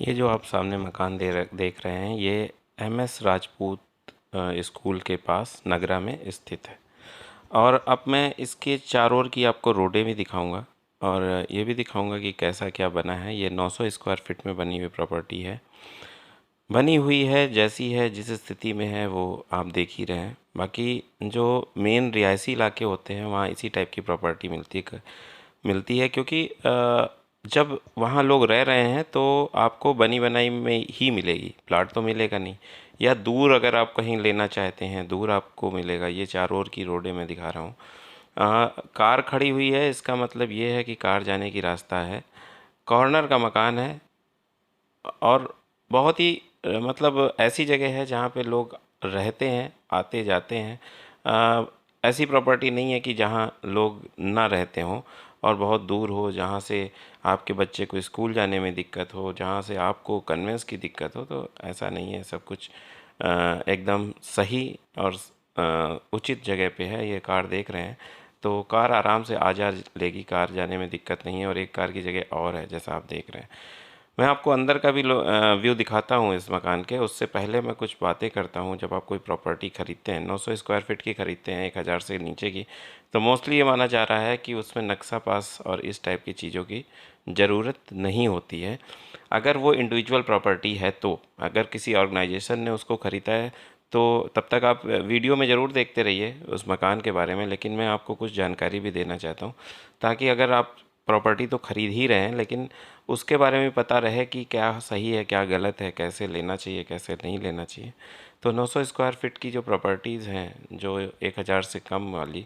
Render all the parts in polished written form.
ये जो आप सामने मकान देख रहे हैं, ये एमएस राजपूत स्कूल के पास नगरा में स्थित है। और अब मैं इसके चारों ओर की आपको रोडें भी दिखाऊंगा और ये भी दिखाऊंगा कि कैसा क्या बना है। ये 900 स्क्वायर फीट में बनी हुई प्रॉपर्टी है। बनी हुई है, जैसी है, जिस स्थिति में है वो आप देख ही रहे हैं। बाकी जो मेन रिहायशी इलाके होते हैं वहाँ इसी टाइप की प्रॉपर्टी मिलती है क्योंकि जब वहाँ लोग रह रहे हैं तो आपको बनी बनाई में ही मिलेगी, प्लाट तो मिलेगा नहीं। या दूर अगर आप कहीं लेना चाहते हैं, दूर आपको मिलेगा। ये चारों ओर की रोडें मैं दिखा रहा हूँ। कार खड़ी हुई है, इसका मतलब ये है कि कार जाने की रास्ता है। कॉर्नर का मकान है और बहुत ही मतलब ऐसी जगह है जहाँ पे लोग रहते हैं, आते जाते हैं। अ, ऐसी प्रॉपर्टी नहीं है कि जहाँ लोग ना रहते हों और बहुत दूर हो, जहाँ से आपके बच्चे को स्कूल जाने में दिक्कत हो, जहाँ से आपको कन्वेंस की दिक्कत हो। तो ऐसा नहीं है, सब कुछ एकदम सही और उचित जगह पे है। ये कार देख रहे हैं तो कार आराम से आ जा लेगी, कार जाने में दिक्कत नहीं है। और एक कार की जगह और है जैसा आप देख रहे हैं। मैं आपको अंदर का भी व्यू दिखाता हूँ इस मकान के। उससे पहले मैं कुछ बातें करता हूँ। जब आप कोई प्रॉपर्टी खरीदते हैं, 900 स्क्वायर फीट की खरीदते हैं, 1000 से नीचे की, तो मोस्टली ये माना जा रहा है कि उसमें नक्शा पास और इस टाइप की चीज़ों की ज़रूरत नहीं होती है। अगर वो इंडिविजुअल प्रॉपर्टी है तो, अगर किसी ऑर्गेनाइजेशन ने उसको ख़रीदा है तो तब तक आप वीडियो में ज़रूर देखते रहिए उस मकान के बारे में। लेकिन मैं आपको कुछ जानकारी भी देना चाहता हूँ ताकि अगर आप प्रॉपर्टी तो ख़रीद ही रहे हैं लेकिन उसके बारे में पता रहे कि क्या सही है, क्या गलत है, कैसे लेना चाहिए, कैसे नहीं लेना चाहिए। तो 900 स्क्वायर फीट की जो प्रॉपर्टीज़ हैं, जो 1000 से कम वाली,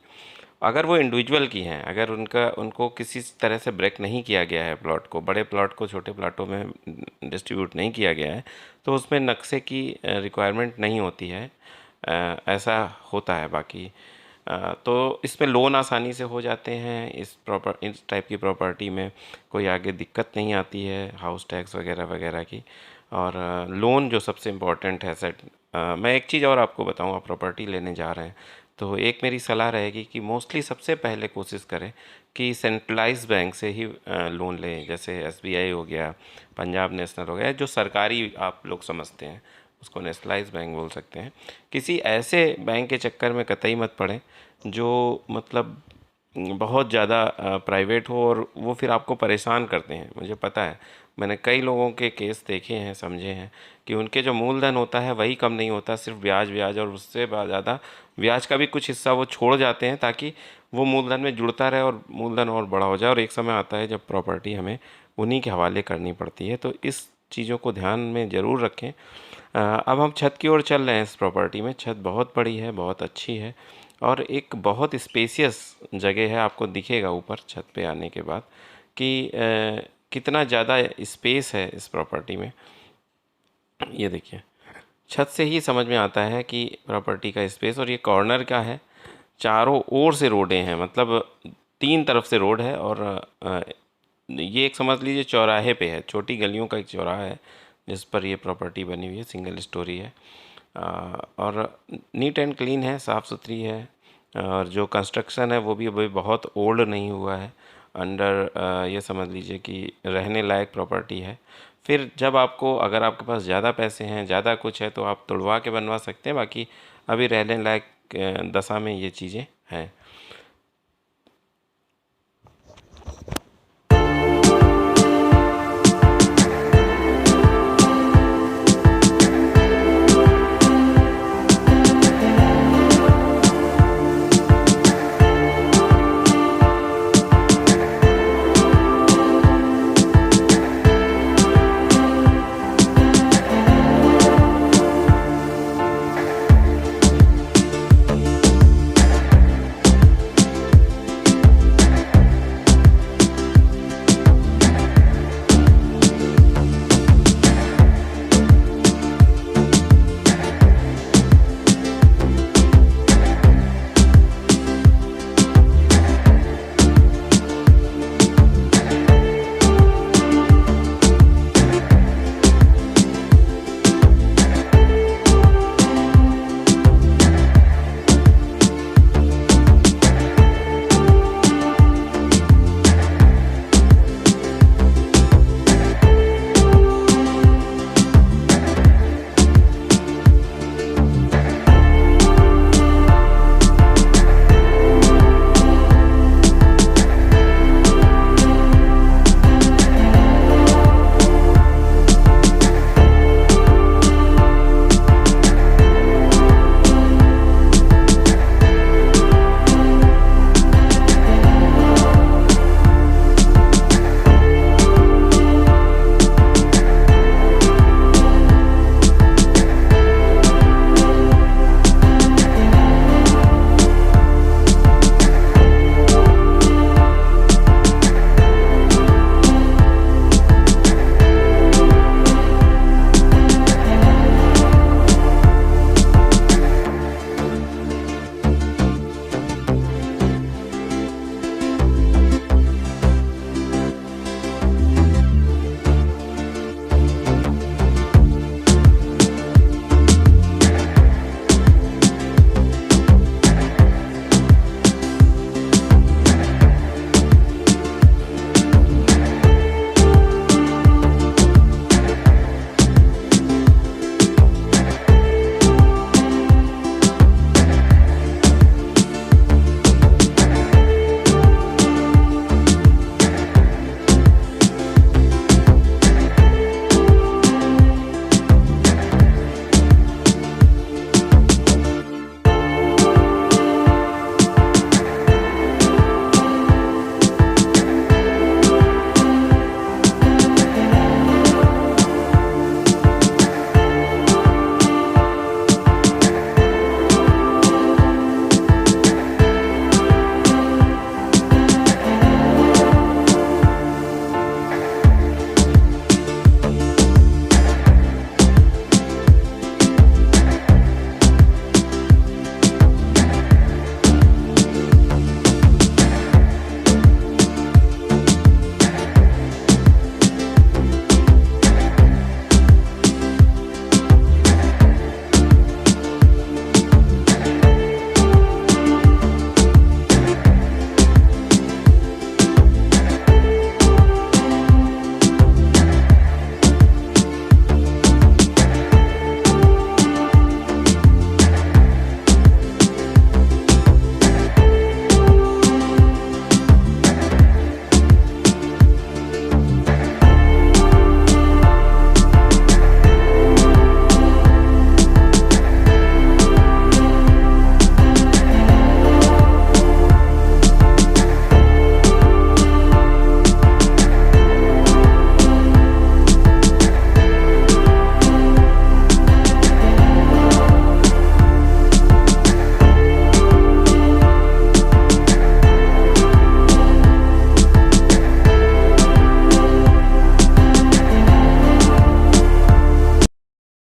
अगर वो इंडिविजुअल की हैं, अगर उनको किसी तरह से ब्रेक नहीं किया गया है, प्लॉट को, बड़े प्लॉट को छोटे प्लॉटों में डिस्ट्रीब्यूट नहीं किया गया है, तो उसमें नक्शे की रिक्वायरमेंट नहीं होती है। ऐसा होता है। बाकी तो इसमें लोन आसानी से हो जाते हैं। इस टाइप की प्रॉपर्टी में कोई आगे दिक्कत नहीं आती है हाउस टैक्स वगैरह वगैरह की। और लोन जो सबसे इम्पोर्टेंट है सेट। मैं एक चीज़ और आपको बताऊँ, आप प्रॉपर्टी लेने जा रहे हैं तो एक मेरी सलाह रहेगी कि मोस्टली सबसे पहले कोशिश करें कि सेंट्रलाइज बैंक से ही लोन लें। जैसे एसबीआई हो गया, पंजाब नेशनल हो गया, जो सरकारी आप लोग समझते हैं उसको नेशनलाइज बैंक बोल सकते हैं। किसी ऐसे बैंक के चक्कर में कतई मत पड़ें जो मतलब बहुत ज़्यादा प्राइवेट हो और वो फिर आपको परेशान करते हैं। मुझे पता है, मैंने कई लोगों के केस देखे हैं, समझे हैं कि उनके जो मूलधन होता है वही कम नहीं होता, सिर्फ ब्याज ब्याज, और उससे ज़्यादा ब्याज का भी कुछ हिस्सा वो छोड़ जाते हैं ताकि वो मूलधन में जुड़ता रहे और मूलधन और बड़ा हो जाए। और एक समय आता है जब प्रॉपर्टी हमें उन्हीं के हवाले करनी पड़ती है। तो इस चीज़ों को ध्यान में ज़रूर रखें। अब हम छत की ओर चल रहे हैं। इस प्रॉपर्टी में छत बहुत बड़ी है, बहुत अच्छी है और एक बहुत स्पेसियस जगह है। आपको दिखेगा ऊपर छत पे आने के बाद कि कितना ज़्यादा स्पेस है इस प्रॉपर्टी में। ये देखिए, छत से ही समझ में आता है कि प्रॉपर्टी का स्पेस। और ये कॉर्नर का है, चारों ओर से रोडें हैं, मतलब 3 तरफ से रोड है। और ये एक समझ लीजिए चौराहे पे है, छोटी गलियों का एक चौराहा है जिस पर ये प्रॉपर्टी बनी हुई है। सिंगल स्टोरी है और नीट एंड क्लीन है, साफ़ सुथरी है। और जो कंस्ट्रक्शन है वो भी अभी बहुत ओल्ड नहीं हुआ है। अंडर ये समझ लीजिए कि रहने लायक प्रॉपर्टी है। फिर जब आपको, अगर आपके पास ज़्यादा पैसे हैं, ज़्यादा कुछ है, तो आप तुड़वा के बनवा सकते हैं। बाकी अभी रहने लायक दशा में ये चीज़ें हैं।